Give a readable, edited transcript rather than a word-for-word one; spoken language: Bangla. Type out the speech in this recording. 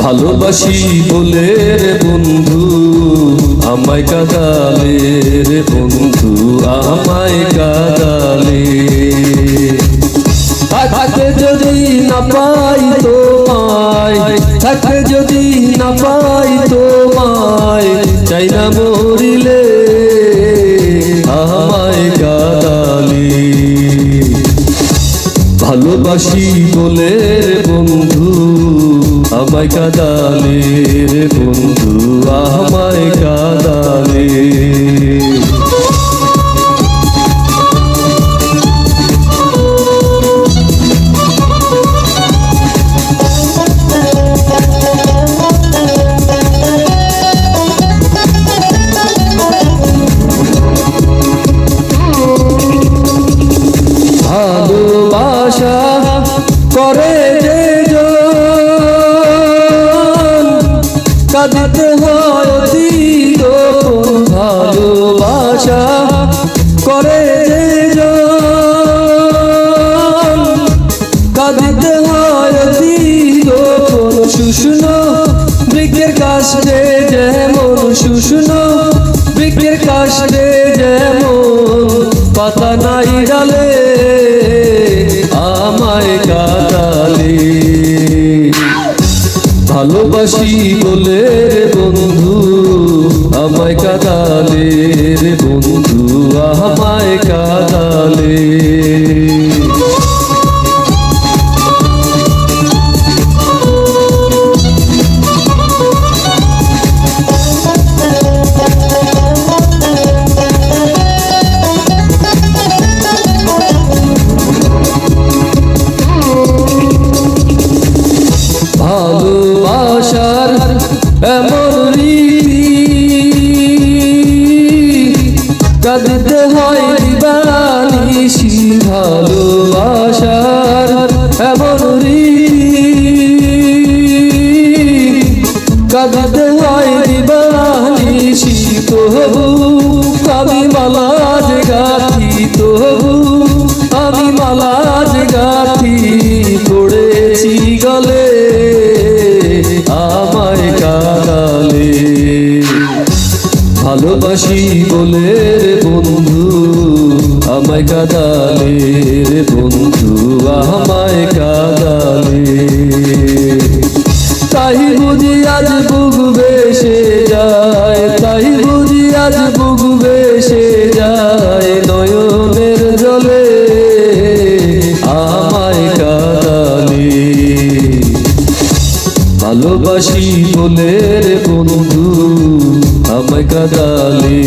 ভালোবাসি বলে রে বন্ধু আমায় কাঁদালে রে বন্ধু আমায় কাঁদালে। থাকতে যদি না পাই তোমায়, থাকতে যদি না পাই তোমায়, চাই না মরিলে আমায় কাঁদালে। ভালোবাসি বলে রে বন্ধু আমায় কাঁদালে রে বন্ধু আমায় কাঁদালে। ভালোবাসা করে যে কাঁদিতে হয় অতি গোপন, ভালোবাসা করে যে কাঁদিতে হয় অতি গোপন। শুষ্ণ বৃক্ষের কাছে যেমন, শুষ্ণ বৃক্ষের কাছে যেমন, পাতা নাই ডালে আমায় কাঁদালে। ভালোবাসি বলে রে বন্ধু আমায় কাঁদালে রে বন্ধু আমায় কাঁদালে। ভালোবাসার এমন কাঁদিতে হয় দিবানিশি, ভালোবাসার এমন কাঁদিতে হয় দিবানিশি। তবু আমি মালা যে গাঁথি, তবু আমি মালা যে গাঁথি, পড়েছি গলে আমায় কাঁদালে। ভালোবাসি বলে রে বন্ধু আমায় কাঁদালে রে বন্ধু আমায় কাঁদালে। তাই বুঝি আজ বুক বেসে যায়, তাই বুঝি আজ বুক বেসে যায়, নয়নের জলে আমায় কাঁদালে। ভালোবাসি বলে রে বন্ধু আমায় কাঁদালে